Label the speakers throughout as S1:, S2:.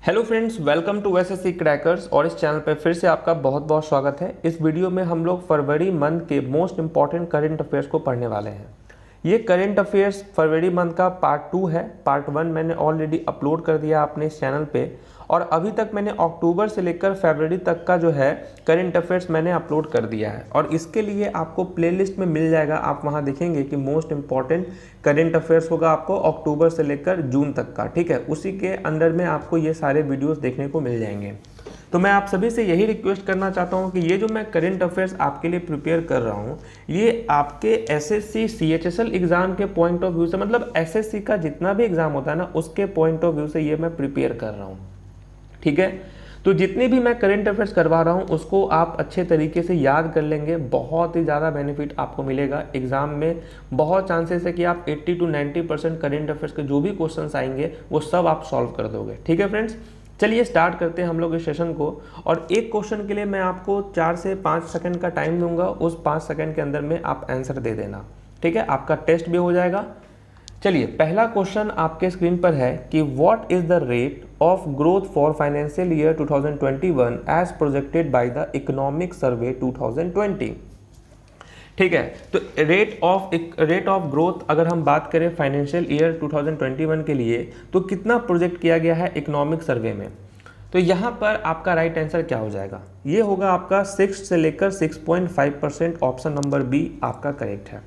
S1: Hello friends, welcome to SSC crackers. और इस channel पर फिर से आपका बहुत बहुत स्वागत है। इस वीडियो में हम लोग फरवरी मंथ के मोस्ट इंपॉर्टेंट करंट अफेयर्स को पढ़ने वाले हैं। ये करंट अफेयर्स फरवरी मंथ का पार्ट 2 है। पार्ट 1 मैंने ऑलरेडी अपलोड कर दिया अपने इस चैनल पे, और अभी तक मैंने अक्टूबर से लेकर फरवरी तक का जो है करंट अफेयर्स मैंने अपलोड कर दिया है। और इसके लिए आपको प्लेलिस्ट में मिल जाएगा, आप वहाँ देखेंगे कि मोस्ट इंपॉर्टेंट करंट अफेयर्स होगा आपको अक्टूबर से लेकर जून तक का, ठीक है। उसी के अंदर में आपको ये सारे वीडियोस देखने को मिल जाएंगे। तो मैं आप सभी से यही रिक्वेस्ट करना चाहता हूँ कि ये जो मैं करंट अफेयर्स आपके लिए प्रिपेयर कर रहा हूँ, ये आपके एसएससी सीएचएसएल एग्ज़ाम के पॉइंट ऑफ व्यू से, मतलब एसएससी का जितना भी एग्ज़ाम होता है ना, उसके पॉइंट ऑफ व्यू से ये मैं प्रिपेयर कर रहा हूँ, ठीक है। तो जितने भी मैं करंट अफेयर्स करवा रहा हूँ उसको आप अच्छे तरीके से याद कर लेंगे, बहुत ही ज़्यादा बेनिफिट आपको मिलेगा एग्जाम में। बहुत चांसेस है कि आप 80 to 90% करंट अफेयर्स के जो भी क्वेश्चंस आएंगे वो सब आप सॉल्व कर दोगे, ठीक है फ्रेंड्स। चलिए स्टार्ट करते हैं हम लोग इस सेशन को। और एक क्वेश्चन के लिए मैं आपको 4 से 5 सेकंड का टाइम दूंगा, उस 5 सेकंड के अंदर में आप आंसर दे देना, ठीक है। आपका टेस्ट भी हो जाएगा। चलिए, पहला क्वेश्चन आपके स्क्रीन पर है कि what is the rate of growth for financial year 2021 as projected by the economic survey 2020। ठीक है, तो रेट ऑफ ग्रोथ अगर हम बात करें फाइनेंशियल ईयर 2021 के लिए, तो कितना प्रोजेक्ट किया गया है इकोनॉमिक सर्वे में। तो यहाँ पर आपका राइट आंसर क्या हो जाएगा, ये होगा आपका 6 से लेकर 6.5%। ऑप्शन नंबर बी आपका करेक्ट है।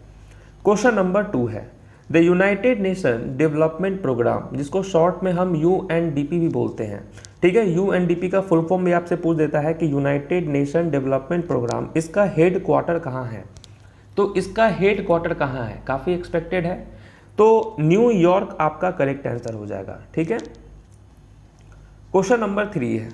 S1: क्वेश्चन नंबर 2 है, the United Nation development programme, जिसको शॉर्ट में हम यूएनडीपी भी बोलते हैं, ठीक है। यूएनडीपी का फुल फॉर्म भी आपसे पूछ देता है कि यूनाइटेड नेशन डेवलपमेंट प्रोग्राम, इसका हेड क्वार्टर कहाँ है। तो इसका हेड क्वार्टर कहाँ है, काफ़ी एक्सपेक्टेड है, तो न्यूयॉर्क आपका करेक्ट आंसर हो जाएगा, ठीक है। क्वेश्चन नंबर 3 है,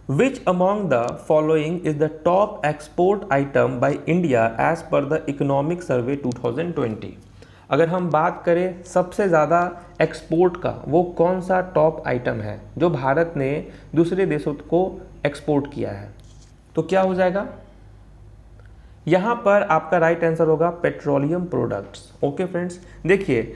S1: Which among the following is the top export item by India as per the Economic Survey 2020? अगर हम बात करें सबसे ज़्यादा एक्सपोर्ट का, वो कौन सा टॉप आइटम है जो भारत ने दूसरे देशों को एक्सपोर्ट किया है, तो क्या हो जाएगा। यहाँ पर आपका राइट आंसर होगा पेट्रोलियम प्रोडक्ट्स। ओके फ्रेंड्स, देखिए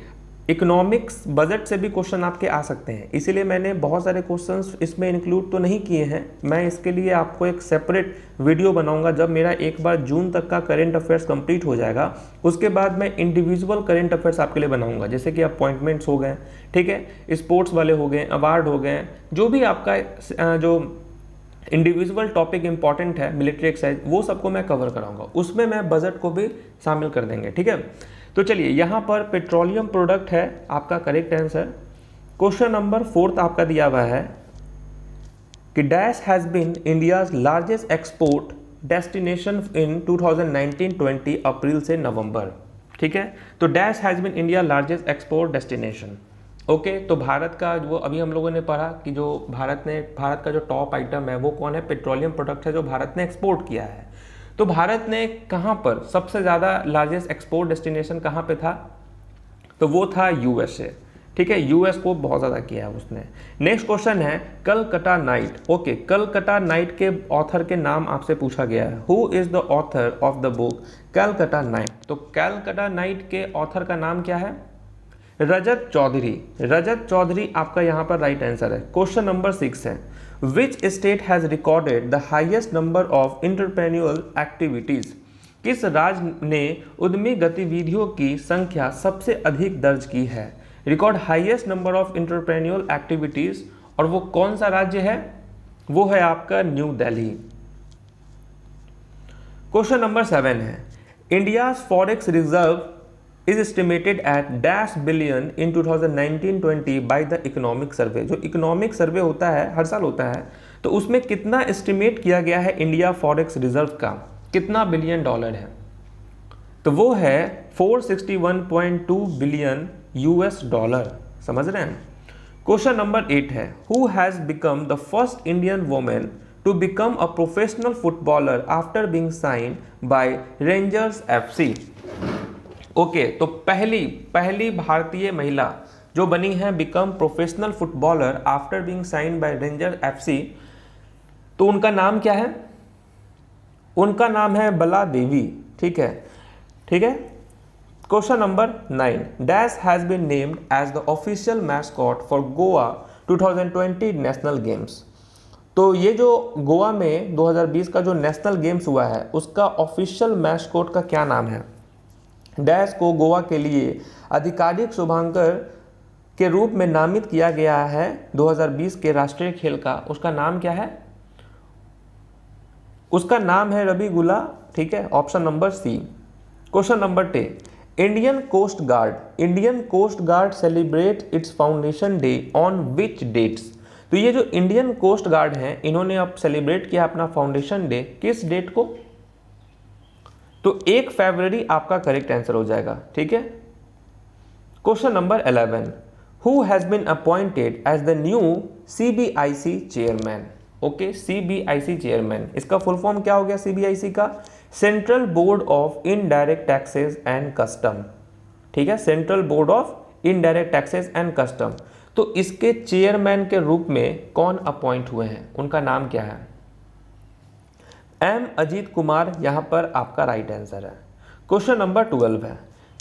S1: इकोनॉमिक्स बजट से भी क्वेश्चन आपके आ सकते हैं, इसीलिए मैंने बहुत सारे क्वेश्चंस इसमें इंक्लूड तो नहीं किए हैं। मैं इसके लिए आपको एक सेपरेट वीडियो बनाऊंगा जब मेरा एक बार जून तक का करंट अफेयर्स कंप्लीट हो जाएगा। उसके बाद मैं इंडिविजुअल करंट अफेयर्स आपके लिए बनाऊंगा, जैसे कि अपॉइंटमेंट्स हो गए, ठीक है, स्पोर्ट्स वाले हो गए, अवार्ड हो गए, जो भी आपका जो इंडिविजुअल टॉपिक इंपॉर्टेंट है, मिलिट्री एक्सरसाइज, वो सबको मैं कवर कराऊंगा, उसमें मैं बजट को भी शामिल कर देंगे, ठीक है। तो चलिए, यहाँ पर पेट्रोलियम प्रोडक्ट है आपका करेक्ट आंसर। क्वेश्चन नंबर 4 आपका दिया हुआ है कि dash has been India's largest export destination in 2019-20 अप्रैल से नवंबर, ठीक है। तो dash has been India largest export destination. Okay, तो भारत का वो अभी हम लोगों ने पढ़ा कि जो भारत का जो टॉप आइटम है वो कौन है, पेट्रोलियम प्रोडक्ट है जो भारत ने एक्सपोर्ट किया है। तो भारत ने कहाँ पर सबसे ज़्यादा लार्जेस्ट एक्सपोर्ट डेस्टिनेशन कहाँ पे था, तो वो था यूएसए, ठीक है। यूएस को बहुत ज़्यादा किया है उसने। नेक्स्ट क्वेश्चन है Calcutta night. Okay, Calcutta night के ऑथर के नाम आपसे पूछा गया है, who is the author of the book Calcutta night. तो कलकत्ता नाइट के ऑथर का नाम क्या है, रजत चौधरी। रजत चौधरी आपका यहाँ पर राइट आंसर है। क्वेश्चन नंबर 6 है, which state has recorded the highest number of entrepreneurial activities. किस राज्य ने उद्यमी गतिविधियों की संख्या सबसे अधिक दर्ज की है, record highest number of entrepreneurial activities, और वो कौन सा राज्य है, वो है आपका न्यू दिल्ली। क्वेश्चन नंबर 7 है, India's forex reserve is estimated at dash billion in 2019-20 by the economic survey। जो इकोनॉमिक सर्वे होता है, हर साल होता है, तो उसमें कितना एस्टिमेट किया गया है इंडिया फॉरेक्स रिजर्व का, कितना बिलियन डॉलर है, तो वो है 461.2 बिलियन यूएस डॉलर। समझ रहे हैं। क्वेश्चन नंबर 8 है, who has become the first Indian women to become a professional footballer after being signed by Rangers FC. Okay, तो पहली भारतीय महिला जो बनी है become professional footballer after being signed by Ranger FC, तो उनका नाम क्या है, उनका नाम है बला देवी, ठीक है, ठीक है। Question number 9, dash has been named as the official mascot for Goa 2020 national games. तो ये जो गोवा में 2020 का जो नेशनल गेम्स हुआ है उसका ऑफिशियल मैस्कोट का क्या नाम है? डैश को गोवा के लिए आधिकारिक शुभांकर के रूप में नामित किया गया है 2020 के राष्ट्रीय खेल का, उसका नाम क्या है? उसका नाम है रबीगुला, ठीक है, option number C. Question number 10, Indian coast guard celebrate its foundation day on which dates? तो ये जो इंडियन कोस्ट गार्ड हैं इन्होंने अब सेलिब्रेट किया अपना फाउंडेशन डे किस डेट को? तो 1 फरवरी आपका करेक्ट आंसर हो जाएगा, ठीक है। Question number 11, who has been appointed as the new CBIC chairman? Okay, CBIC chairman, इसका फुल फॉर्म क्या हो गया CBIC का? Central board of indirect taxes and custom, ठीक है, central board of indirect taxes and custom. तो इसके chairman के रूप में कौन अपॉइंट हुए हैं, उनका नाम क्या है? M अजीत कुमार यहां पर आपका राइट आंसर है। क्वेश्चन नंबर 12 है,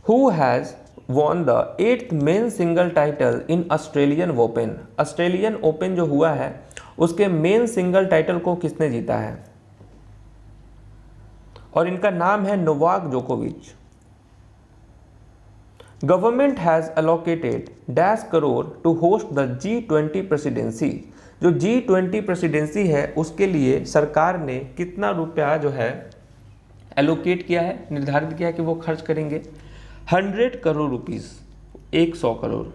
S1: who has won the 8th men single title in Australian open? Australian open जो हुआ है उसके मेन सिंगल टाइटल को किसने जीता है? और इनका नाम है नोवाक जोकोविच। Government has allocated dash crore to host the G20 presidency. जो G20 प्रेसिडेंसी है उसके लिए सरकार ने कितना रुपया जो है एलोकेट किया है, निर्धारित किया है कि वो खर्च करेंगे? 100 crore rupees, 100 crore.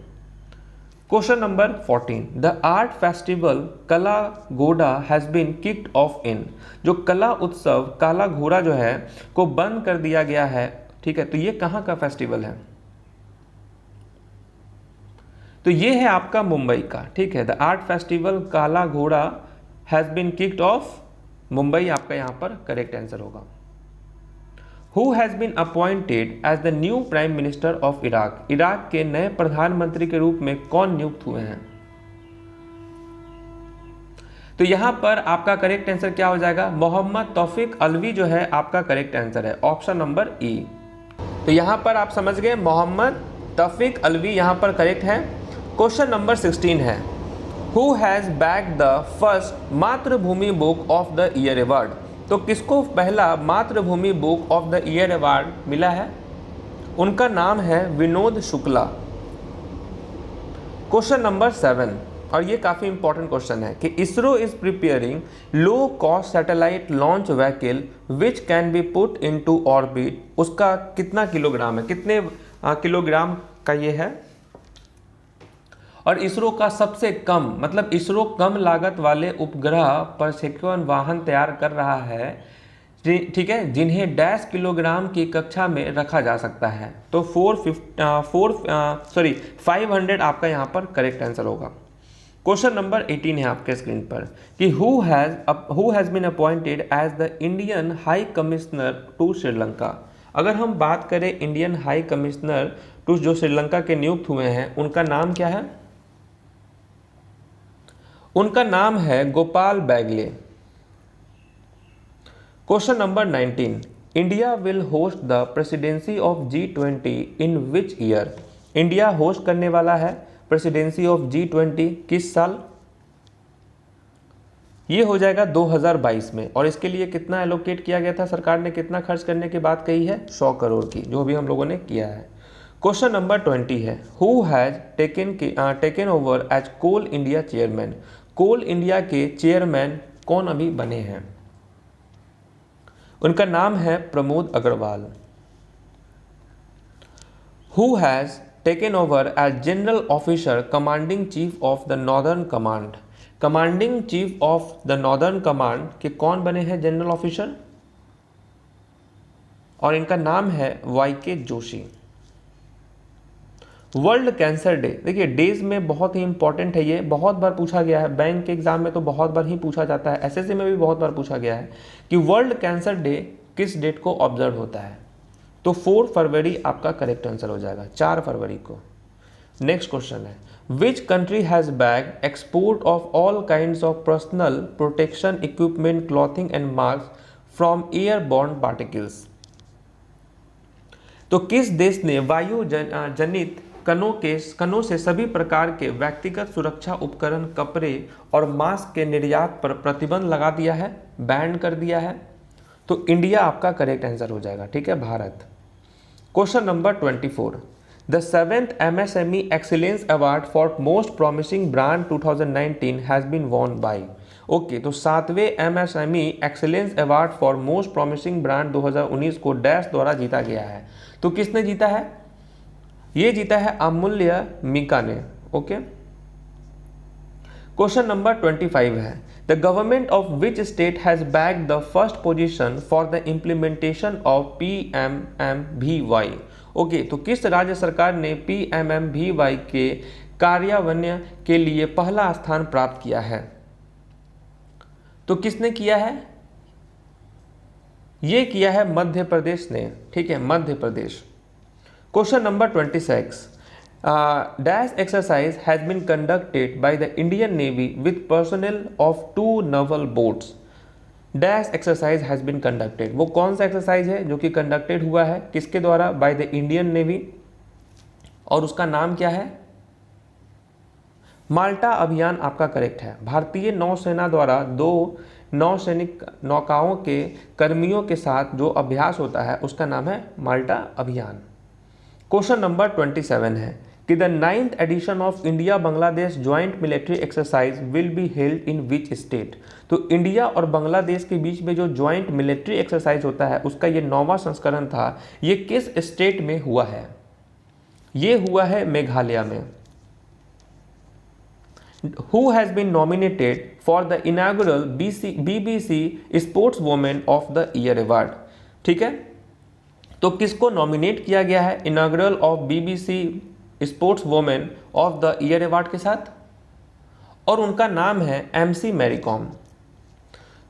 S1: Question number 14, the art festival कला घोड़ा हैज बीन किक्ड ऑफ इन। जो कला उत्सव काला घोड़ा जो है को बंद कर दिया गया है, ठीक है, तो ये कहाँ का फेस्टिवल है? तो ये है आपका मुंबई का, ठीक है। The art festival Kala Ghoda has been kicked off Mumbai आपका यहाँ पर करेक्ट आंसर होगा। Who has been appointed as the new prime minister of Iraq? Iraq के नए प्रधानमंत्री के रूप में कौन नियुक्त हुए हैं? तो यहां पर आपका करेक्ट आंसर क्या हो जाएगा? मोहम्मद तौफीक अलवी जो है आपका करेक्ट आंसर है, ऑप्शन नंबर ई। तो यहां पर आप समझ गए, मोहम्मद तौफीक अलवी यहां पर करेक्ट है। क्वेश्चन नंबर 16 है, who has bagged the first Mathrubhumi book of the year award? तो किसको पहला Mathrubhumi book of the year award मिला है? उनका नाम है विनोद शुक्ला। क्वेश्चन नंबर 7, और ये काफ़ी इंपॉर्टेंट क्वेश्चन है कि ISRO is preparing low cost satellite launch vehicle which can be put into orbit. उसका कितना किलोग्राम है, कितने किलोग्राम का ये है? और इसरो का सबसे कम, मतलब इसरो कम लागत वाले उपग्रह प्रक्षेपण वाहन तैयार कर रहा है, ठीक है, जिन्हें डैश किलोग्राम की कक्षा में रखा जा सकता है। तो 500 आपका यहाँ पर करेक्ट आंसर होगा। क्वेश्चन नंबर 18 है आपके स्क्रीन पर कि who has been appointed as the Indian high commissioner to Sri Lanka. अगर हम बात करें इंडियन हाई कमिश्नर टू जो श्रीलंका के नियुक्त हुए हैं, उनका नाम क्या है? उनका नाम है Gopal बैगले। Question number 19, India will host the presidency of G20 in which year? India host करने वाला है प्रेसिडेंसी ऑफ G20 किस साल? ये हो जाएगा 2022 में। और इसके लिए कितना एलोकेट किया गया था, सरकार ने कितना खर्च करने की बात कही है? 100 करोड़ की, जो भी हम लोगों ने किया है। क्वेश्चन नंबर 20 है, who has taken over as Coal India chairman? Coal India के चेयरमैन कौन अभी बने हैं? उनका नाम है Pramod Agrawal. Who has taken over as general officer commanding chief of the northern command? Commanding chief of the northern command के कौन बने हैं जनरल ऑफिसर? और इनका नाम है YK Joshi. World cancer day, देखिए डेज में बहुत ही इंपॉर्टेंट है, ये बहुत बार पूछा गया है, बैंक के एग्जाम में तो बहुत बार ही पूछा जाता है, SSC में भी बहुत बार पूछा गया है कि वर्ल्ड कैंसर डे किस डेट को ऑब्जर्व होता है। तो 4 फरवरी आपका करेक्ट आंसर हो जाएगा, 4 फरवरी को। नेक्स्ट क्वेश्चन है, which country has bag export of all kinds of personal protection equipment clothing and mask from airborne particles? तो किस देश ने वायु जनित कनों से सभी प्रकार के व्यक्तिगत सुरक्षा उपकरण, कपड़े और मास्क के निर्यात पर प्रतिबंध लगा दिया है, बैन कर दिया है। तो इंडिया आपका करेक्ट आंसर हो जाएगा, ठीक है, Bharat. Question number 24, the 7th MSME excellence award for most promising brand 2019 has been won by. Okay, तो 7वें MSME excellence award for most promising brand 2019 को डैश द्वारा जीता गया है। तो किसने जीता है? ये जीता है अमूल्य मीका ने। ओके, क्वेश्चन नंबर 25 है, the government of which state has backed the first position for the implementation of PMMVY। Okay, तो किस राज्य सरकार ने PMMVY के कार्यान्वयन के लिए पहला स्थान प्राप्त किया है? तो किसने किया है? ये किया है मध्य प्रदेश ने, ठीक है, Madhya Pradesh. Question number 26, dash exercise has been conducted by the Indian navy with personnel of 2 naval boats. Dash exercise has been conducted, वो कौन सा एक्सरसाइज है जो कि कंडक्टेड हुआ है किसके द्वारा? बाय द इंडियन नेवी, और उसका नाम क्या है? माल्टा अभियान आपका करेक्ट है। भारतीय नौसेना द्वारा 2 नौसैनिक नौकाओं के कर्मियों के साथ जो अभ्यास होता है उसका नाम है माल्टा अभियान। क्वेश्चन नंबर 27 है कि the 9th edition of India Bangladesh joint military exercise will be held in which state. तो इंडिया और बांग्लादेश के बीच में जो ज्वाइंट मिलिट्री एक्सरसाइज होता है उसका ये 9वां संस्करण था, ये किस स्टेट में हुआ है? ये हुआ है मेघालय में। Who has been nominated for the inaugural BBC Sportswoman of the Year Award? ठीक है, तो किसको नॉमिनेट किया गया है inaugural of BBC sportswomen of the year award के साथ? और उनका नाम है MC Mary Kom.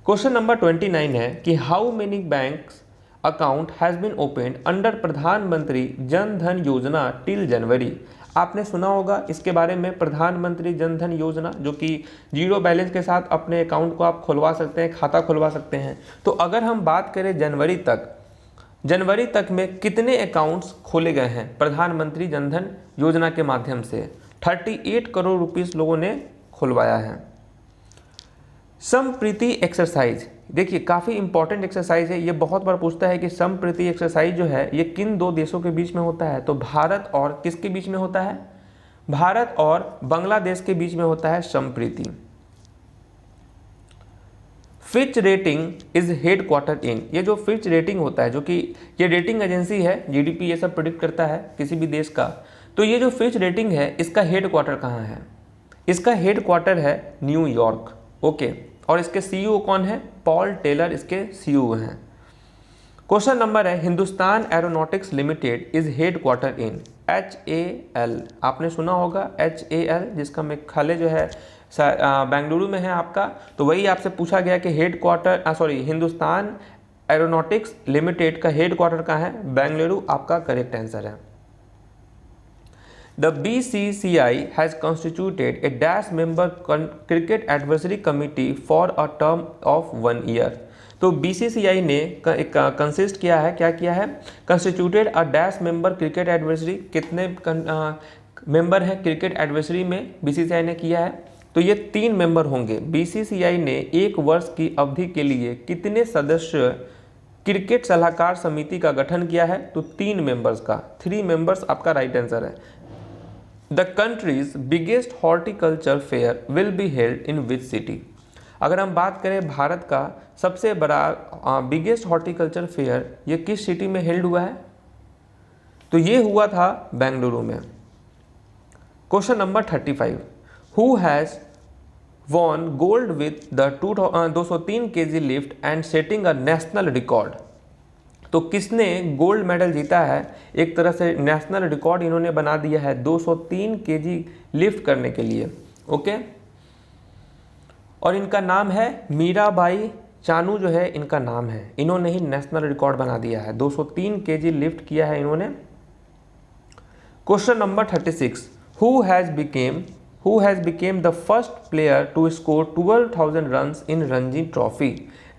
S1: Question number 29 है कि how many banks account has been opened under Pradhan Mantri Jan धन योजना टिल जनवरी। आपने सुना होगा इसके बारे में, प्रधानमंत्री जन धन योजना, जो कि 0 बैलेंस के साथ अपने अकाउंट को आप खुलवा सकते हैं, खाता खुलवा सकते हैं। तो अगर हम बात करें जनवरी तक में कितने अकाउंट्स खोले गए हैं प्रधानमंत्री जन धन योजना के माध्यम से? 38 करोड़ रुपीस लोगों ने खुलवाया है। समप्रीति एक्सरसाइज, देखिए काफ़ी इंपॉर्टेंट एक्सरसाइज है, ये बहुत बार पूछता है कि समप्रीति एक्सरसाइज जो है ये किन 2 देशों के बीच में होता है? तो भारत और किसके बीच में होता है? भारत और बांग्लादेश के बीच में होता है समप्रीति। Fitch rating is headquarter in, ये जो फिच रेटिंग होता है, जो कि ये रेटिंग एजेंसी है, GDP ये सब प्रेडिक्ट करता है किसी भी देश का। तो ये जो फिच रेटिंग है इसका हेड क्वार्टर कहाँ है? इसका हेड क्वार्टर है न्यूयॉर्क। ओके, और इसके CEO कौन है? पॉल टेलर इसके CEO हैं। क्वेश्चन नंबर है, Hindustan aeronautics limited is headquarter in HAL। आपने सुना होगा HAL, जिसका मेघालय जो है बेंगलुरु में है आपका। तो वही आपसे पूछा गया कि head quarter Hindustan aeronautics limited का हेड क्वार्टर कहाँ है? बेंगलुरु आपका करेक्ट आंसर है। The BCCI has constituted a dash member cricket advisory committee for a term of 1 year। तो BCCI ने कंसिस्ट किया है, क्या किया है? Constituted a dash member cricket advisory. कितने मेंबर हैं क्रिकेट एडवाइजरी में BCCI ने किया है? तो ये 3 मेंबर होंगे। BCCI ने 1 वर्ष की अवधि के लिए कितने सदस्य क्रिकेट सलाहकार समिति का गठन किया है? तो 3 मेंबर्स का, 3 मेंबर्स आपका राइट आंसर है। The countries biggest horticulture fair will be held in which city. अगर हम बात करें भारत का सबसे बड़ा बिगेस्ट हॉर्टिकल्चर फेयर, ये किस सिटी में हेल्ड हुआ है? तो ये हुआ था बेंगलुरु में। Question number 35, who has won gold with the 203 kg lift and setting a national record. तो किसने गोल्ड मेडल जीता है? एक तरह से नेशनल रिकॉर्ड इन्होंने बना दिया है 203 kg लिफ्ट करने के लिए। ओके, और इनका नाम है मीराबाई चानू, जो है इनका नाम है। इन्होंने ही नेशनल रिकॉर्ड बना दिया है, 203 kg लिफ्ट किया है इन्होंने। Question number 36, who has became who has became the first player to score 12,000 runs in Ranji Trophy.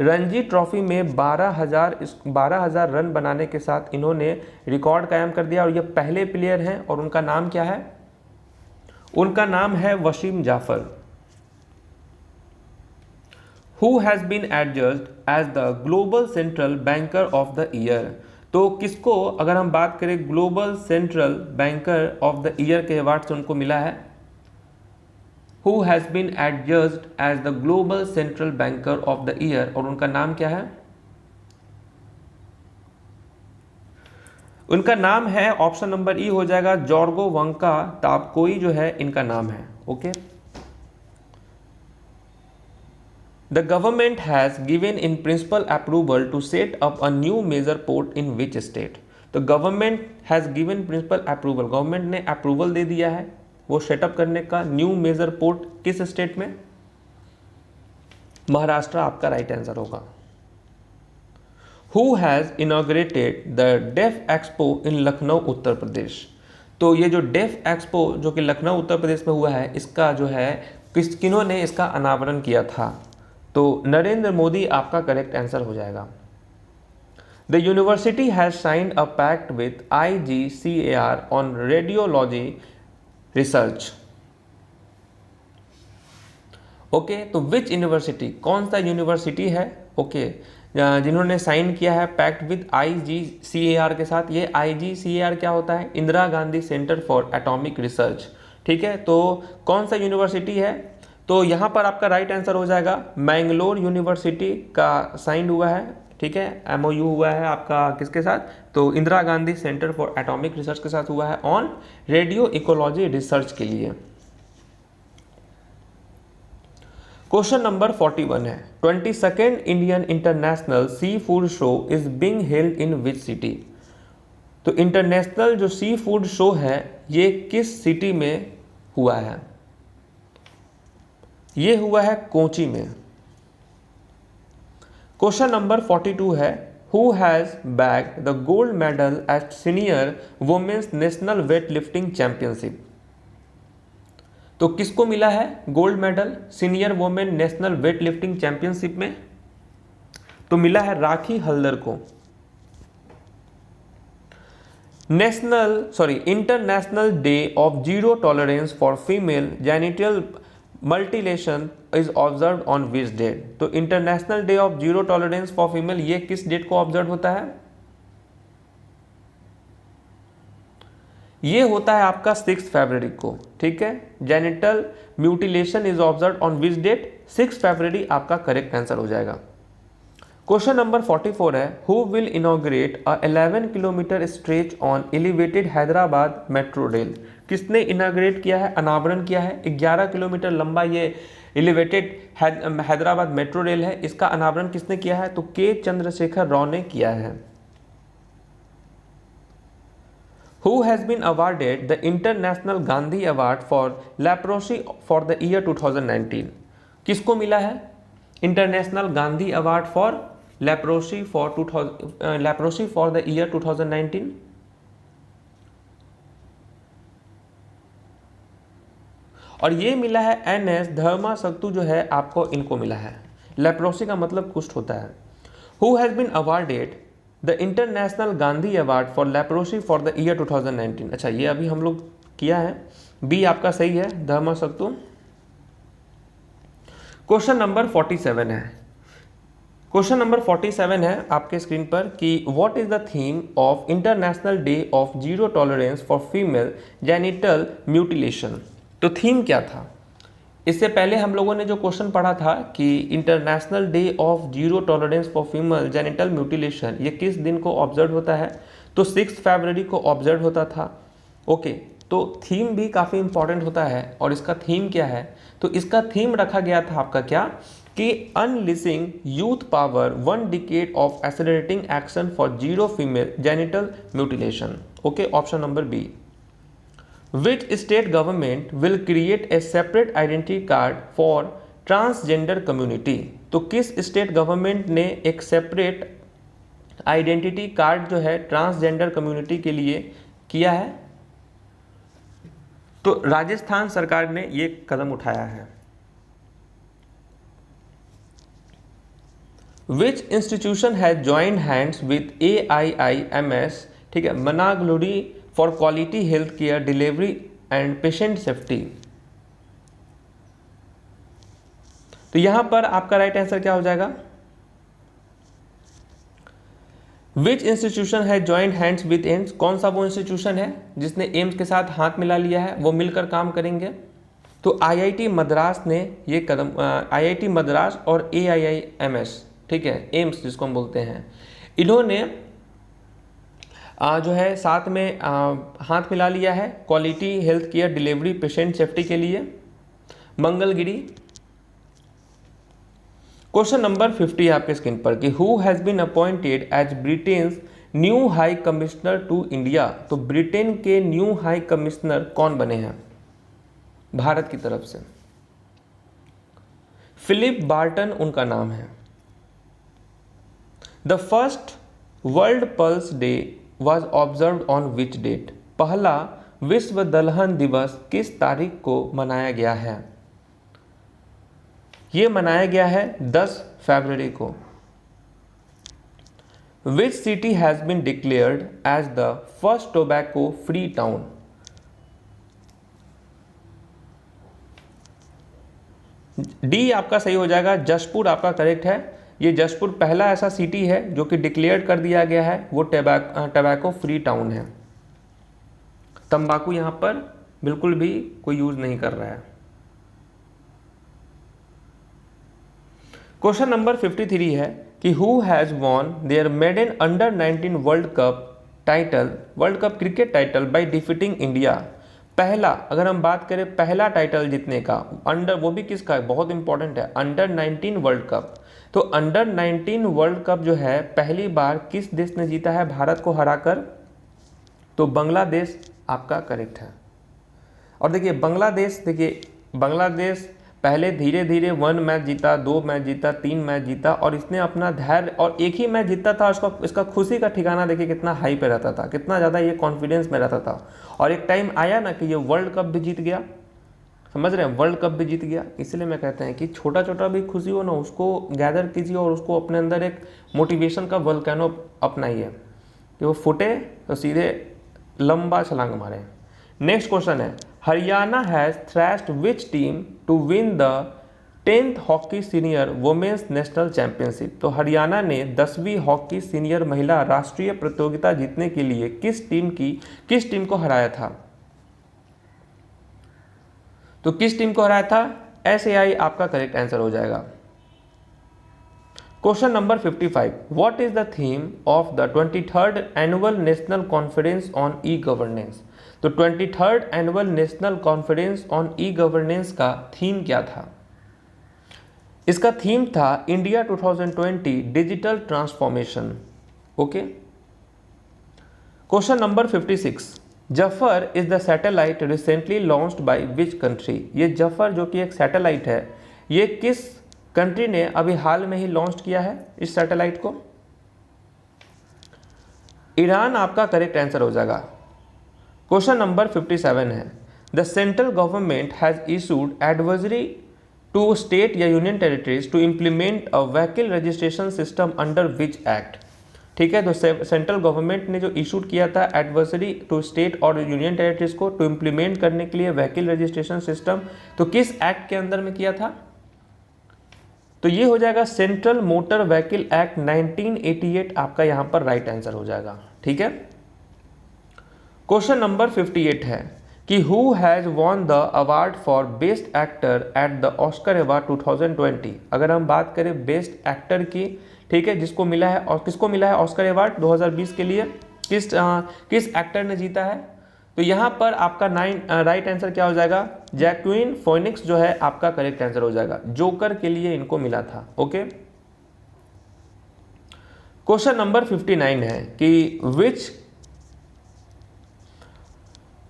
S1: Ranji Trophy में 12,000 रन बनाने के साथ इन्होंने रिकॉर्ड कायम कर दिया और ये पहले प्लेयर हैं और उनका नाम क्या है? उनका नाम है Wasim Jaffer. Who has been adjudged as the global central banker of the year. तो किसको अगर हम बात करें global central banker of the year के अवार्ड से उनको मिला है? Who has been adjudged as the global central banker of the year और उनका नाम क्या है? उनका नाम है ऑप्शन नंबर ई हो जाएगा जॉर्गो वंका ताबकोई जो है इनका नाम है। Okay, the government has given in principle approval to set up a new major port in which state. तो government has given principle approval, government ने अप्रूवल दे दिया है वो सेटअप करने का न्यू मेजर पोर्ट किस स्टेट में? महाराष्ट्र आपका राइट आंसर होगा। Who has inaugurated the def expo in Lucknow Uttar Pradesh. तो ये जो डेफ एक्सपो जो कि लखनऊ उत्तर प्रदेश में हुआ है इसका जो है किन्होंने इसका अनावरण किया था? तो नरेंद्र मोदी आपका करेक्ट आंसर हो जाएगा। The university has signed a pact with IGCAR on radiology research. Okay, तो विच यूनिवर्सिटी, कौन सा यूनिवर्सिटी है ओके जिन्होंने साइन किया है पैक्ट विद IGCAR के साथ? ये IGCAR क्या होता है? Indira Gandhi centre for atomic research. ठीक है, तो कौन सा यूनिवर्सिटी है? तो यहाँ पर आपका राइट आंसर हो जाएगा मैंगलोर यूनिवर्सिटी का साइन हुआ है। ठीक है, MOU हुआ है आपका किसके साथ? तो Indira Gandhi centre for atomic research के साथ हुआ है ऑन रेडियो इकोलॉजी रिसर्च के लिए। क्वेश्चन नंबर 41 है 22nd Indian international seafood show is being held in which city. तो इंटरनेशनल जो सी फूड शो है ये किस सिटी में हुआ है? ये हुआ है कोची में। क्वेश्चन नंबर 42 है who has bagged the gold medal at senior women's national weight lifting championship. तो किसको मिला है gold medal senior women national weight lifting championship में? तो मिला है राखी हल्दर को। International day of zero tolerance for female genital mutilation is observe on which date. तो international day of zero tolerance for female ये किस डेट को ऑब्जर्व होता है? ये होता है आपका 6 फरवरी को। ठीक है, genital mutilation is observe on which date? 6 फरवरी आपका करेक्ट आंसर हो जाएगा। क्वेश्चन नंबर 44 है who will inaugurate a 11 kilometre stretch on elevated Hyderabad metro rail. किसने इनॉग्रेट किया है, अनावरण किया है? 11 किलोमीटर लंबा ये एलिवेटेड हैदराबाद मेट्रो रेल है, इसका अनावरण किसने किया है? तो के चंद्रशेखर राव ने किया है। Who has been awarded the International Gandhi Award for Leprosy for the year 2019? किसको मिला है international Gandhi award for leprosy for the year 2019? और ये मिला है NS धर्माशक्तु जो है आपको इनको मिला है। लेप्रोसी का मतलब कुष्ठ होता है। Who has been awarded the international Gandhi award for leprosy for the year 2019? अच्छा, ये अभी हम लोग किया है, बी आपका सही है धर्माशक्तु। क्वेश्चन नंबर 47 है। क्वेश्चन नंबर 47 है आपके स्क्रीन पर कि what is the theme of international day of zero tolerance for female genital mutilation. तो थीम क्या था? इससे पहले हम लोगों ने जो क्वेश्चन पढ़ा था कि international day of zero tolerance for female genital mutilation ये किस दिन को ऑब्जर्व होता है? तो 6 फरवरी को ऑब्जर्व होता था। ओके, तो थीम भी काफ़ी इंपॉर्टेंट होता है और इसका थीम क्या है? तो इसका थीम रखा गया था आपका क्या कि unleashing youth power 1 decade of accelerating action for zero female genital mutilation. Okay, option number B. Which state government will create a separate identity card for transgender community? तो किस स्टेट गवर्नमेंट ने एक सेपरेट आइडेंटिटी कार्ड जो है transgender community के लिए किया है? तो राजस्थान सरकार ने ये कदम उठाया है। Which institution has joined hands with AIIMS, ठीक है, मनागलुडी for quality health care delivery and patient safety. तो यहां पर आपका राइट आंसर क्या हो जाएगा? विच इंस्टीट्यूशन है जॉइंट हैंड्स विद एम्स, कौन सा वो इंस्टीट्यूशन है जिसने एम्स के साथ हाथ मिला लिया है, वो मिलकर काम करेंगे। तो IIT मद्रास ने ये कदम, IIT मद्रास और AIIMS, ठीक है, एम्स जिसको हम बोलते हैं, इन्होंने जो है साथ में हाथ मिला लिया है quality health care delivery patient safety के लिए, मंगलगिरी। क्वेश्चन नंबर 50 आपके स्क्रीन पर कि who has been appointed as Britain's new high commissioner to India. तो ब्रिटेन के न्यू हाई कमिश्नर कौन बने हैं भारत की तरफ से? फिलिप बार्टन उनका नाम है। The first world pulse day was observed on which date, पहला विश्व दलहन दिवस किस तारीख को मनाया गया है? ये मनाया गया है 10 फरवरी को। Which city has been declared as the first tobacco free town? D आपका सही हो जाएगा, जशपुर आपका करेक्ट है। ये जशपुर पहला ऐसा सिटी है जो कि डिक्लेयर कर दिया गया है, वो टोबैको फ्री टाउन है। तंबाकू यहां पर बिल्कुल भी कोई यूज नहीं कर रहा है। क्वेश्चन नंबर 53 है कि who has won their maiden under 19 world cup title, world cup cricket title by defeating India. पहला, अगर हम बात करें पहला टाइटल जीतने का, अंडर, वो भी किसका है, बहुत इंपॉर्टेंट है, अंडर 19 वर्ल्ड कप। तो अंडर 19 वर्ल्ड कप जो है पहली बार किस देश ने जीता है भारत को हराकर? तो बांग्लादेश आपका करेक्ट है। और देखिए बांग्लादेश पहले धीरे धीरे 1 मैच जीता, 2 मैच जीता, 3 मैच जीता, और इसने अपना धैर्य, और एक ही मैच जीता था उसका, इसका खुशी का ठिकाना देखिए कितना हाई पे रहता था, कितना ज़्यादा ये कॉन्फिडेंस में रहता था। और एक टाइम आया ना कि ये वर्ल्ड कप भी जीत गया, समझ रहे हैं, वर्ल्ड कप भी जीत गया। इसलिए मैं कहते हैं कि छोटा छोटा भी खुशी हो ना, उसको गैदर कीजिए और उसको अपने अंदर एक मोटिवेशन का वोल्केनो अपनाइए कि वो फूटे तो सीधे लंबा छलांग मारे। नेक्स्ट क्वेश्चन है, Haryana has thrashed which team to win the 10th hockey senior women's national championship. तो हरियाणा ने 10वीं हॉकी सीनियर महिला राष्ट्रीय प्रतियोगिता जीतने के लिए किस टीम को हराया था? तो किस टीम को हराया था? SAI आपका करेक्ट आंसर हो जाएगा। Question number 55, what is the theme of the 23rd annual national conference on e governance? तो 23rd annual national conference on e governance का थीम क्या था? इसका थीम था India 2020 digital transformation. Okay. Question number 56, Zafar is the satellite recently launched by which country? ये जफर जो कि एक सैटेलाइट है, ये किस कंट्री ने अभी हाल में ही लॉन्च किया है इस सैटेलाइट को? ईरान आपका करेक्ट आंसर हो जाएगा। क्वेश्चन नंबर 57 है, the central government has issued advisory to state या union territories to implement a vehicle registration system under which act? ठीक है, तो सेंट्रल गवर्नमेंट ने जो इशूड किया था एडवाइजरी टू स्टेट और यूनियन टेरिटरीज को टू इम्प्लीमेंट करने के लिए व्हीकल रजिस्ट्रेशन सिस्टम, तो किस एक्ट के अंदर में किया था? तो ये हो जाएगा सेंट्रल मोटर व्हीकल एक्ट 1988 आपका यहाँ पर राइट आंसर हो जाएगा। ठीक है। क्वेश्चन नंबर 58 है कि who has won the award for best actor at the Oscar award 2020? अगर हम बात करें बेस्ट एक्टर की, ठीक है, जिसको मिला है, और किसको मिला है ऑस्कर अवार्ड 2020 के लिए, किस एक्टर ने जीता है? तो यहाँ पर आपका राइट आंसर क्या हो जाएगा? जैक्विन फोनिक्स जो है आपका करेक्ट आंसर हो जाएगा। जोकर के लिए इनको मिला था। ओके। क्वेश्चन नंबर 59 है कि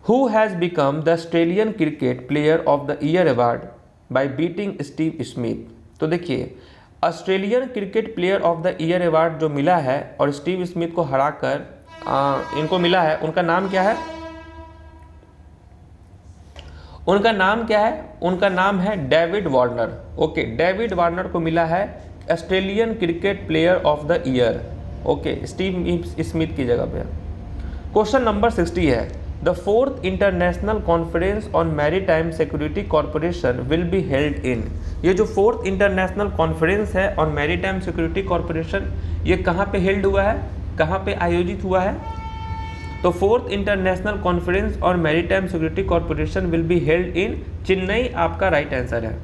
S1: who has become the Australian cricket player of the year award bye beating Steve Smith? तो देखिए, Australian cricket player of the year award जो मिला है और स्टीव स्मिथ को हराकर इनको मिला है, उनका नाम क्या है? उनका नाम क्या है? उनका नाम है David Warner. Okay, David Warner को मिला है Australian cricket player of the year. Okay, Steve Smith की जगह पे। क्वेश्चन नंबर 60 है, the fourth international conference on maritime security corporation will be held इन। ये जो फोर्थ इंटरनेशनल कॉन्फ्रेंस है ऑन मैरीटाइम सिक्योरिटी कॉरपोरेशन, ये कहाँ पे हेल्ड हुआ है, कहाँ पे आयोजित हुआ है? तो fourth international conference on maritime security corporation will be held इन चेन्नई, आपका राइट आंसर है।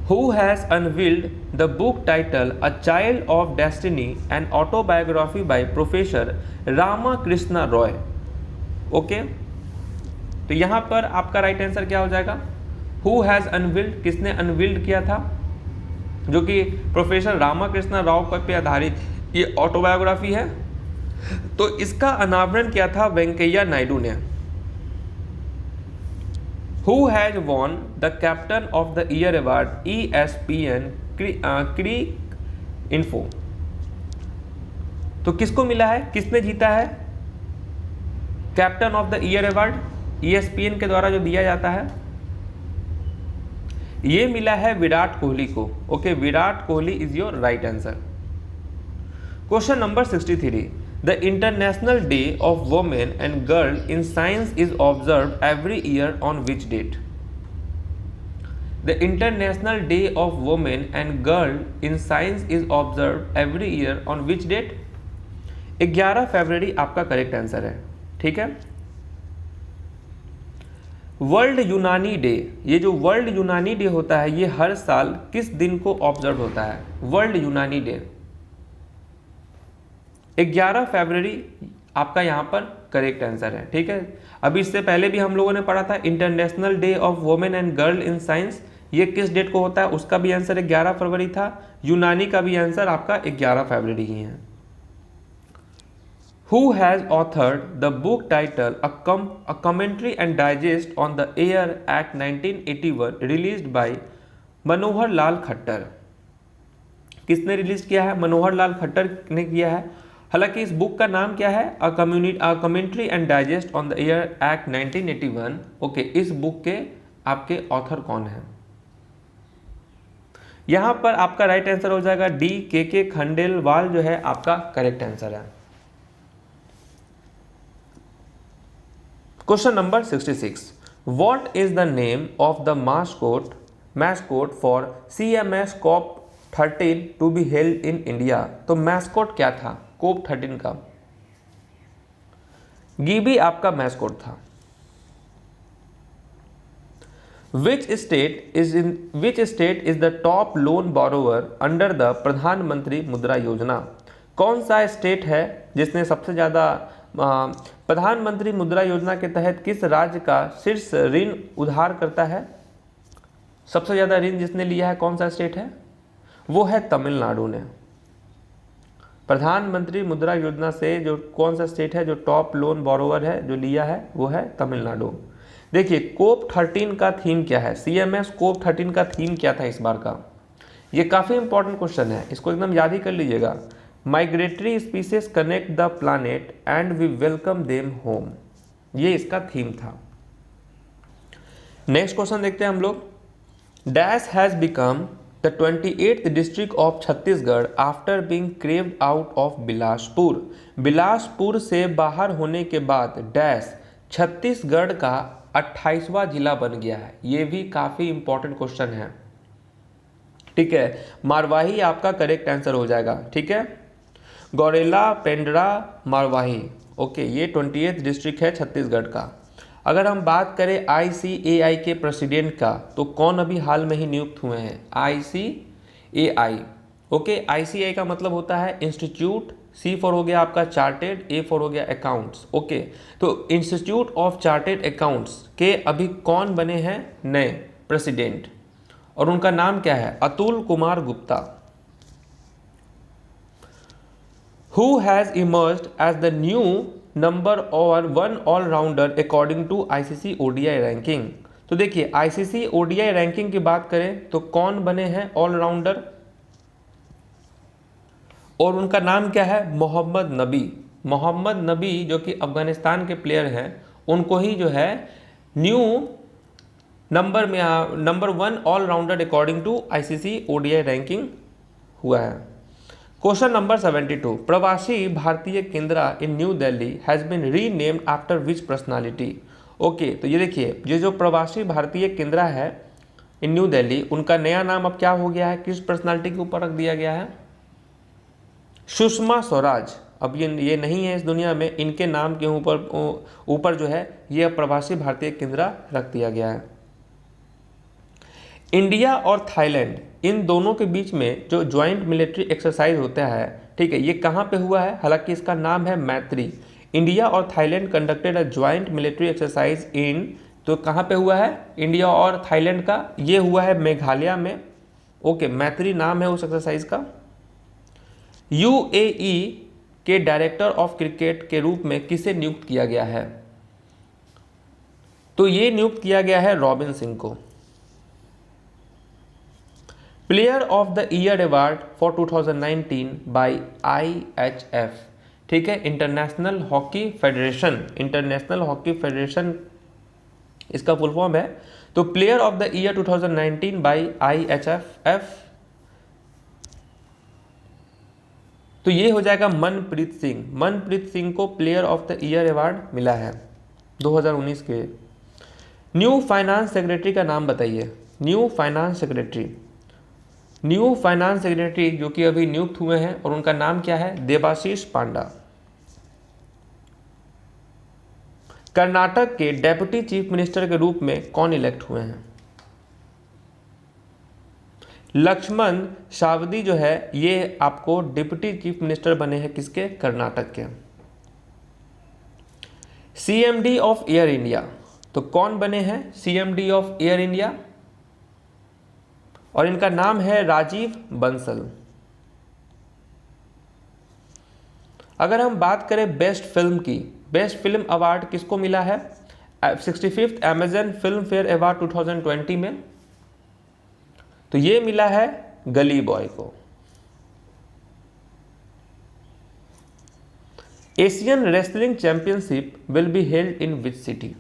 S1: Who has unveiled the book title A Child of Destiny, an autobiography by Professor Ramakrishna Roy? Okay, तो यहाँ पर आपका राइट आंसर क्या हो जाएगा? Who has unveiled, किसने अनवील्ड किया था? जो कि प्रोफेसर रामाकृष्ण राव पे आधारित ये ऑटोबायोग्राफी है। तो इसका अनावरण किया था वेंकैया नायडू ने। Who has won the Captain of the Year award ESPN Crick Info? तो किसको मिला है, किसने जीता है captain of the year award? ESPN के द्वारा जो दिया जाता है, ये मिला है विराट कोहली को। Okay, Virat Kohli is your right answer. Question number 63, The International Day of Women and Girl in Science is observed every year on which date? The International Day of Women and Girl in Science is observed every year on which date? 11 फरवरी आपका correct answer है। ठीक है। World यूनानी day, ये जो world यूनानी day होता है, ये हर साल किस दिन को ऑब्जर्व होता है? वर्ल्ड यूनानी डे 11 फरवरी आपका यहाँ पर करेक्ट आंसर है। ठीक है। अभी इससे पहले भी हम लोगों ने पढ़ा था international day of women and girl in science, ये किस डेट को होता है? उसका भी आंसर 11 फरवरी था। यूनानी का भी आंसर आपका 11 फरवरी ही है। Who has authored the book title A Commentary and Digest on the Air Act 1981 released by Manohar Lal Khattar? किसने रिलीज किया है? मनोहर लाल खट्टर ने किया है। हालांकि इस बुक का नाम क्या है? A commentary and digest on the air act 1981। Okay, इस बुक के आपके ऑथर कौन है? यहां पर आपका राइट आंसर हो जाएगा डी के खंडेलवाल जो है आपका करेक्ट आंसर है। Question number 66, what is the name of the mascot for CMS COP 13 to be held in India? तो मैस्कोट क्या था COP 13 का? गिबी आपका मैस्कोट था। Which state is the top loan borrower under the Pradhanmantri Mudra योजना? कौन सा स्टेट है जिसने सबसे ज्यादा प्रधानमंत्री मुद्रा योजना के तहत किस राज्य का शीर्ष ऋण उधार करता है? सबसे ज्यादा ऋण जिसने लिया है कौन सा स्टेट है? वो है तमिलनाडु ने। प्रधानमंत्री मुद्रा योजना से जो कौन सा स्टेट है जो टॉप लोन बोरोवर है जो लिया है, वो है तमिलनाडु। देखिए COP 13 का थीम क्या है? CMS COP 13 का थीम क्या था इस बार का? ये काफी इंपॉर्टेंट क्वेश्चन है, इसको एकदम याद ही कर लीजिएगा। Migratory species connect the planet and we welcome them home, ये इसका थीम था। नेक्स्ट क्वेश्चन देखते हैं हम लोग। Dash has become the 28th district of Chhattisgarh after being craved out of Bilaspur. Bilaspur से बाहर होने के बाद डैश छत्तीसगढ़ का 28वां जिला बन गया है। ये भी काफी इंपॉर्टेंट क्वेश्चन है। ठीक है, मारवाही आपका करेक्ट आंसर हो जाएगा। ठीक है, गौरेला पेंड्रा मारवाही। ओके, ये 28th डिस्ट्रिक्ट है छत्तीसगढ़ का। अगर हम बात करें ICAI के प्रेसिडेंट का, तो कौन अभी हाल में ही नियुक्त हुए हैं? ICAI। ओके, ICAI का मतलब होता है इंस्टीट्यूट, C फॉर हो गया आपका चार्टेड, A फॉर हो गया अकाउंट्स। ओके, तो इंस्टीट्यूट ऑफ चार्टेड अकाउंट्स के अभी कौन बने हैं नए प्रेसिडेंट, और उनका नाम क्या है? Atul Kumar Gupta. Who has emerged as the new number 1 all-rounder according to ICC ODI ranking? तो देखिए ICC ODI रैंकिंग की बात करें तो कौन बने हैं ऑलराउंडर, और उनका नाम क्या है? मोहम्मद नबी। मोहम्मद नबी जो कि अफगानिस्तान के प्लेयर हैं, उनको ही जो है new number 1 allrounder according to ICC ODI ranking हुआ है। Question number 72, Pravasi Bharatiya Kendra in new Delhi has been renamed after which personality. Okay, तो ये देखिए, ये जो प्रवासी भारतीय केंद्र है इन न्यू दिल्ली, उनका नया नाम अब क्या हो गया है, किस पर्सनालिटी के ऊपर रख दिया गया है? सुषमा स्वराज। अब ये नहीं है इस दुनिया में, इनके नाम के ऊपर जो है ये प्रवासी भारतीय केंद्र रख दिया गया है। इंडिया और थाईलैंड, इन दोनों के बीच में जो ज्वाइंट मिलिट्री एक्सरसाइज होता है, ठीक है, ये कहाँ पे हुआ है? हालांकि इसका नाम है मैत्री। इंडिया और Thailand conducted a joint military exercise in, तो कहाँ पे हुआ है इंडिया और थाईलैंड का? ये हुआ है मेघालय में। ओके, मैत्री नाम है उस एक्सरसाइज का। UAE के डायरेक्टर ऑफ क्रिकेट के रूप में किसे नियुक्त किया गया है? तो ये नियुक्त किया गया है रॉबिन सिंह को। Player of the year award for 2019 by IHF, ठीक है, international hockey federation, international hockey federation इसका फुल फॉर्म है। तो player of the year 2019 by IHF, तो ये हो जाएगा मनप्रीत सिंह। मनप्रीत सिंह को player of the year award मिला है 2019 के। न्यू फाइनेंस सेक्रेटरी का नाम बताइए। New finance secretary, new finance secretary जो कि अभी नियुक्त हुए हैं, और उनका नाम क्या है? देबाशीष पांडा। कर्नाटक के डेप्यूटी चीफ मिनिस्टर के रूप में कौन इलेक्ट हुए हैं? लक्ष्मण सावदी जो है ये आपको डिप्टी चीफ मिनिस्टर बने हैं किसके? कर्नाटक के। CMD ऑफ एयर इंडिया, तो कौन बने हैं CMD ऑफ एयर इंडिया? और इनका नाम है राजीव बंसल। अगर हम बात करें बेस्ट फिल्म की, बेस्ट फिल्म अवार्ड किसको मिला है? 65th Amazon film fair award 2020 में, तो ये मिला है गली बॉय को। Asian wrestling championship will be held in which city?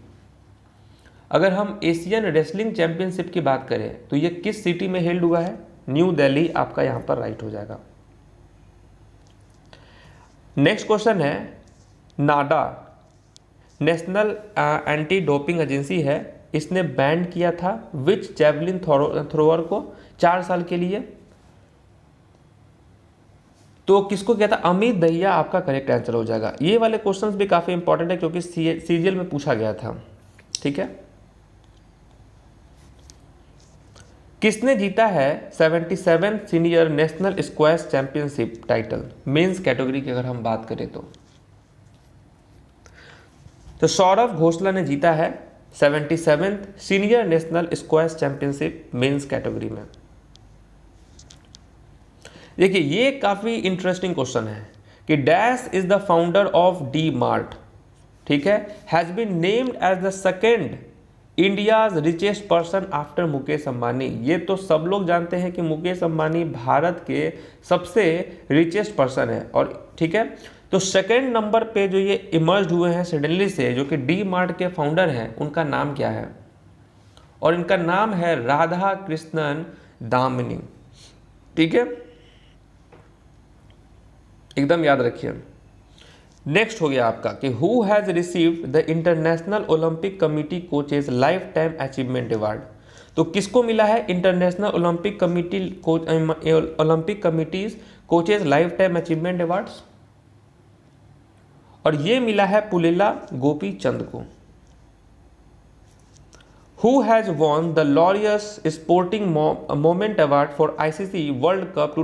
S1: अगर हम एशियन रेसलिंग चैंपियनशिप की बात करें तो ये किस सिटी में हेल्ड हुआ है? न्यू दिल्ली आपका यहां पर राइट हो जाएगा। नेक्स्ट क्वेश्चन है, नाडा नेशनल एंटी डोपिंग एजेंसी है, इसने बैन किया था विच जैवलिन थ्रोअर को 4 साल के लिए? तो किसको किया था? अमित दहिया आपका करेक्ट आंसर हो जाएगा। ये वाले क्वेश्चंस भी काफी इंपॉर्टेंट है क्योंकि CGL में पूछा गया था, ठीक है। किसने जीता है 77 senior national squash championship title men's category की अगर हम बात करें तो सौरभ घोषला ने जीता है 77th senior national squash championship men's category में। देखिए ये काफी इंटरेस्टिंग क्वेश्चन है कि dash is the founder of D Mart, ठीक है, has been named as the second India's richest person after Mukesh Ambani. ये तो सब लोग जानते हैं कि मुकेश अंबानी भारत के सबसे रिचेस्ट पर्सन है, और ठीक है, तो सेकेंड नंबर पे जो ये इमर्ज हुए हैं सडनली से, जो कि डी मार्ट के फाउंडर हैं, उनका नाम क्या है? और इनका नाम है राधा कृष्णन दामनी, ठीक है, एकदम याद रखिए। नेक्स्ट हो गया आपका कि who has received the international Olympic committee coaches life time achievement award. तो किसको मिला है international Olympic committees coaches life time achievement awards? और ये मिला है पुलिला गोपी चंद को। Who has won the Laureus sporting moment award for ICC world cup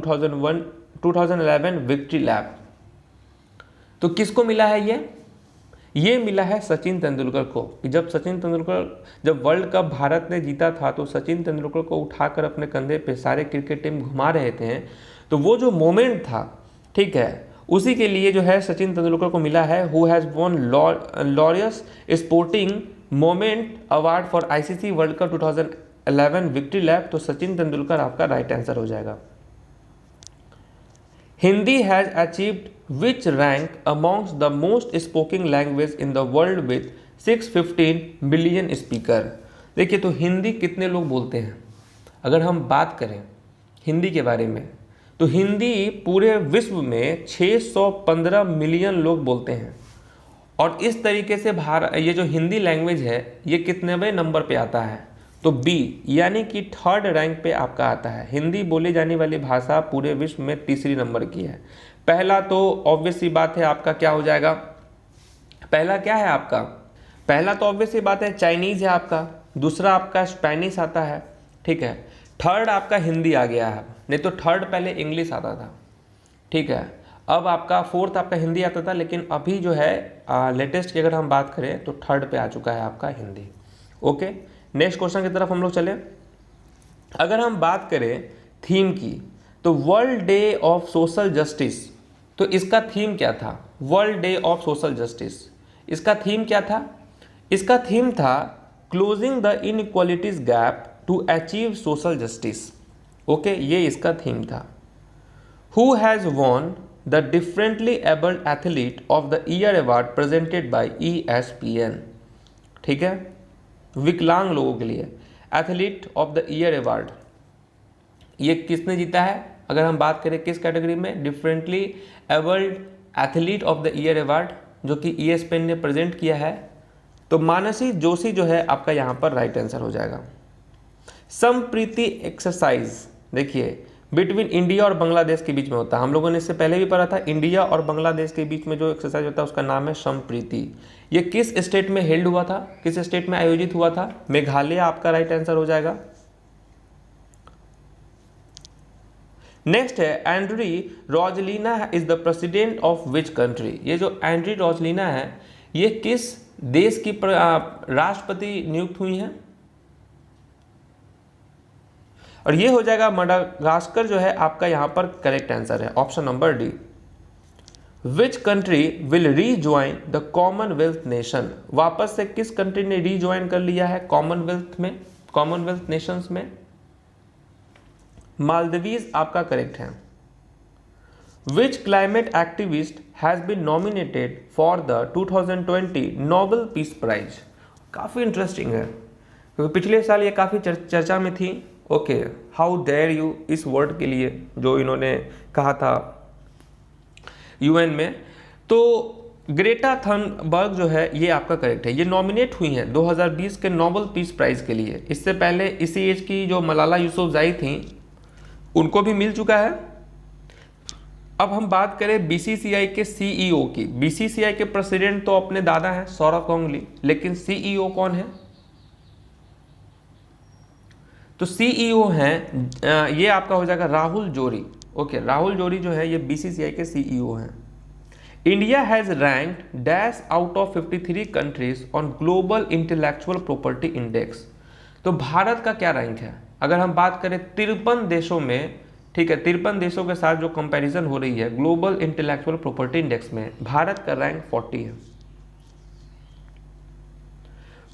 S1: 2011 victory lap? तो किसको मिला है ये मिला है सचिन तेंदुलकर को। जब सचिन तेंदुलकर जब वर्ल्ड कप भारत ने जीता था तो सचिन तेंदुलकर को उठाकर अपने कंधे पे सारे क्रिकेट टीम घुमा रहे थे, तो वो जो मोमेंट था, ठीक है, उसी के लिए जो है सचिन तेंदुलकर को मिला है who has von Laureus sporting moment award for ICC world cup 2011 victory lap. तो सचिन तेंदुलकर आपका राइट आंसर हो जाएगा। Hindi has achieved which rank amongst the most spoken language in the world with 615 billion speaker. देखिए तो हिंदी कितने लोग बोलते हैं, अगर हम बात करें हिंदी के बारे में तो हिंदी पूरे विश्व में 615 मिलियन लोग बोलते हैं। और इस तरीके से ये जो हिंदी लैंग्वेज है ये कितनेवें नंबर पे आता है, तो बी यानी कि 3rd रैंक पे आपका आता है। हिंदी बोली जाने वाली भाषा पूरे विश्व में 3री नंबर की है। पहला तो ऑब्वियस सी बात है आपका क्या हो जाएगा, पहला क्या है आपका, पहला तो ऑब्वियस सी बात है चाइनीज़ है आपका, दूसरा आपका स्पेनिश आता है, ठीक है, 3rd आपका हिंदी आ गया है, नहीं तो 3rd पहले इंग्लिश आता था, ठीक है, अब आपका 4th आपका हिंदी आता था, लेकिन अभी जो है लेटेस्ट की अगर हम बात करें तो 3rd पे आ चुका है आपका हिंदी। ओके, नेक्स्ट क्वेश्चन की तरफ हम लोग चले। अगर हम बात करें थीम की तो world day of social justice, तो इसका थीम क्या था, world day of social justice, इसका थीम क्या था, इसका थीम था closing the inequalities gap to achieve social justice. Okay, ये इसका थीम था। Who has won the differently abled athlete of the year award presented by ESPN, ठीक है, विकलांग लोगों के लिए athlete of the year award, ये किसने जीता है, अगर हम बात करें किस कैटेगरी में, differently abled athlete of the year award, जो कि ESPN ने प्रेजेंट किया है, तो मानसी जोशी जो है आपका यहाँ पर राइट आंसर हो जाएगा। समप्रीति एक्सरसाइज, देखिए बिटवीन इंडिया और बांग्लादेश के बीच में होता है, हम लोगों ने इससे पहले भी पढ़ा था, इंडिया और बांग्लादेश के बीच में जो एक्सरसाइज होता है उसका नाम है समप्रीति। ये किस स्टेट में हेल्ड हुआ था, किस स्टेट में आयोजित हुआ था, मेघालय आपका राइट आंसर हो जाएगा। नेक्स्ट है Andry Rajoelina is the president of which country, ये जो एंड्री रोजलिना है ये किस देश की राष्ट्रपति नियुक्त हुई हैं, और ये हो जाएगा मडागास्कर जो है आपका यहाँ पर करेक्ट आंसर है, option number D. Which country will rejoin the Commonwealth nation, वापस से किस कंट्री ने रीज्वाइन कर लिया है कॉमनवेल्थ में, कॉमनवेल्थ नेशंस में, मालदीव्स आपका करेक्ट है। Which climate activist has been nominated for the 2020 Nobel peace prize, काफ़ी इंटरेस्टिंग है क्योंकि पिछले साल ये काफ़ी चर्चा में थी। ओके, हाउ डेयर यू, इस वर्ड के लिए जो इन्होंने कहा था UN में, तो ग्रेटा थनबर्ग जो है ये आपका करेक्ट है, ये नॉमिनेट हुई हैं 2020 के नोबेल पीस प्राइज़ के लिए। इससे पहले इसी एज की जो मलाला यूसुफजई थी उनको भी मिल चुका है। अब हम बात करें BCCI के CEO की, BCCI के प्रेसिडेंट तो अपने दादा हैं सौरव गांगुली, लेकिन CEO कौन है, तो CEO हैं ये आपका हो जाएगा राहुल जोरी। ओके, राहुल जोरी जो है ये BCCI के CEO हैं। India has ranked dash out of 53 countries on global intellectual property index, तो भारत का क्या रैंक है, अगर हम बात करें 53 देशों में, ठीक है, 53 देशों के साथ जो कंपैरिजन हो रही है ग्लोबल इंटेलेक्चुअल प्रॉपर्टी इंडेक्स में, भारत का रैंक 40 है।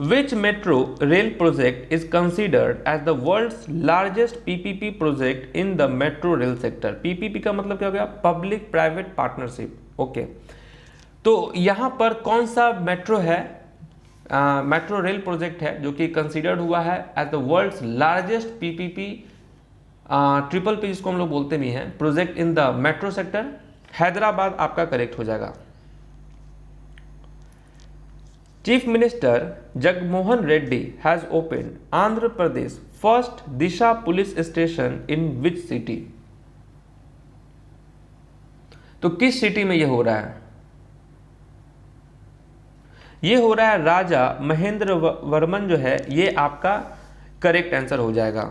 S1: Which metro rail project is considered as the world's largest PPP project in the metro rail sector? PPP का मतलब क्या हो गया, पब्लिक प्राइवेट पार्टनरशिप। ओके, तो यहाँ पर कौन सा मेट्रो है, मेट्रो रेल प्रोजेक्ट है जो कि कंसिडर्ड हुआ है as the world's largest PPP triple P जिसको हम लोग बोलते भी हैं project in the metro sector, Hyderabad आपका करेक्ट हो जाएगा। Chief minister Jaganmohan Reddy has opened Andhra Pradesh first Disha police station in which city, तो किस सिटी में ये हो रहा है, ये हो रहा है राजा महेंद्र वर्मन जो है ये आपका करेक्ट आंसर हो जाएगा।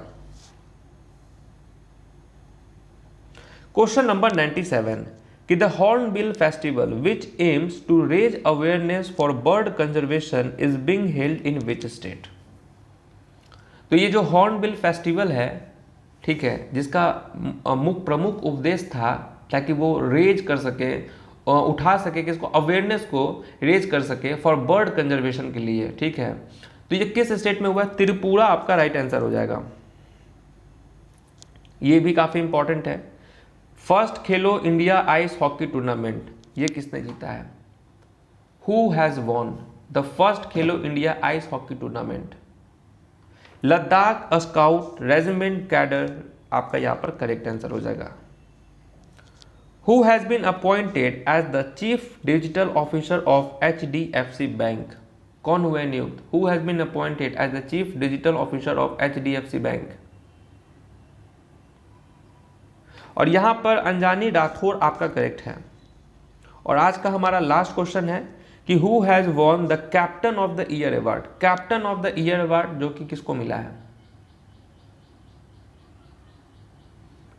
S1: क्वेश्चन नंबर 97 कि the Hornbill festival which aims to raise awareness for bird conservation is being held in which state, तो ये जो हॉर्नबिल फेस्टिवल है, ठीक है, जिसका प्रमुख उपदेश था ताकि वो रेज कर सके, उठा सके, किसको, अवेयरनेस को रेज कर सके फॉर बर्ड कंजर्वेशन के लिए, ठीक है, तो ये किस स्टेट में हुआ है, त्रिपुरा आपका राइट आंसर हो जाएगा। ये भी काफ़ी इंपॉर्टेंट है। First Khelo India ice hockey tournament ये किसने जीता है, who has won, the first Khelo India ice hockey tournament. Ladakh scout regiment cadre आपका यहाँ पर करेक्ट आंसर हो जाएगा। Who has been appointed as the Chief Digital Officer of HDFC Bank? कौन हुए नियुक्त? Who has been appointed as the Chief Digital Officer of HDFC Bank? और यहाँ पर अंजानी राठौर आपका करेक्ट है। और आज का हमारा लास्ट क्वेश्चन है कि Who has won the Captain of the Year Award? Captain of the Year Award जो कि किसको मिला है?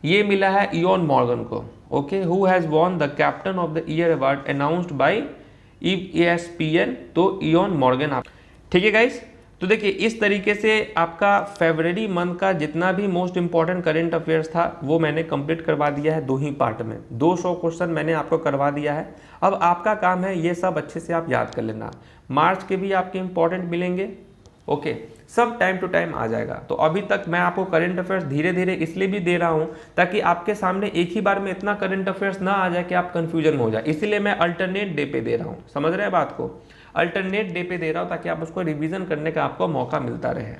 S1: ये मिला है इयॉन मॉर्गन को। Okay, who has won the captain of the year award announced by ESPN, तो इयॉन मॉर्गन आप। ठीक है गाइस, तो देखिए इस तरीके से आपका फरवरी मंथ का जितना भी मोस्ट इंपॉर्टेंट करंट अफेयर्स था वो मैंने कंप्लीट करवा दिया है 2 ही पार्ट में। 200 क्वेश्चन मैंने आपको करवा दिया है। अब आपका काम है ये सब अच्छे से आप याद कर लेना। मार्च के भी आपके इंपॉर्टेंट मिलेंगे। ओके, सब टाइम टू टाइम आ जाएगा। तो अभी तक मैं आपको करंट अफेयर्स धीरे धीरे इसलिए भी दे रहा हूं ताकि आपके सामने एक ही बार में इतना करंट अफेयर्स ना आ जाए कि आप कंफ्यूजन हो जाए। इसीलिए मैं अल्टरनेट डे पे दे रहा हूं। समझ रहे हैं बात को? अल्टरनेट डे पे दे रहा हूं ताकि आप उसको रिवीजन करने का आपको मौका मिलता रहे।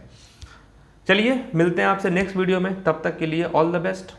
S1: चलिए मिलते हैं आपसे नेक्स्ट वीडियो में, तब तक के लिए ऑल द बेस्ट।